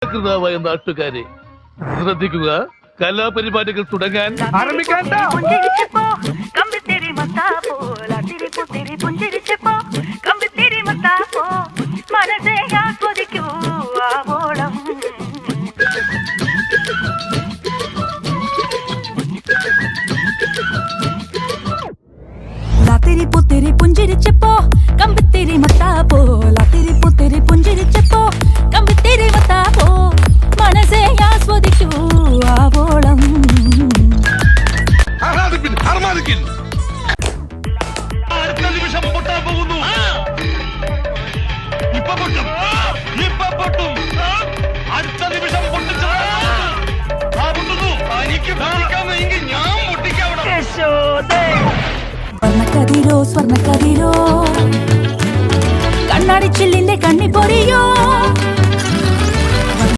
കൃതാവായ നാട്ടുകാരെ ശ്രദ്ധിക്കുക, കലാപരിപാടികൾ തുടങ്ങാൻ ആരംഭിക്കാൻ. लातेरी पुतेरी पुंजिरिचपो कंबितेरी मतापो लातेरी पुतेरी पुंजिरिचपो कंबितेरी मतापो मनसे आस्वदिക്കൂ ആവോളം. അടുത്ത നിമിഷം പൊട്ടാൻ പോകുന്നു. ഇപ്പൊ പൊട്ടും, ഇപ്പൊ പൊട്ടും. അടുത്ത നിമിഷം പൊട്ടിച്ചു. പൊട്ടുന്നു. എനിക്ക് പൊട്ടിക്കാമെങ്കിൽ ഞാൻ പൊട്ടിക്കാവണം. സ്വർണ്ണക്കതിരോ സ്വർണ്ണക്കതിരോ കണ്ണാടി ചില്ലിന്റെ കണ്ണി പൊറിയോ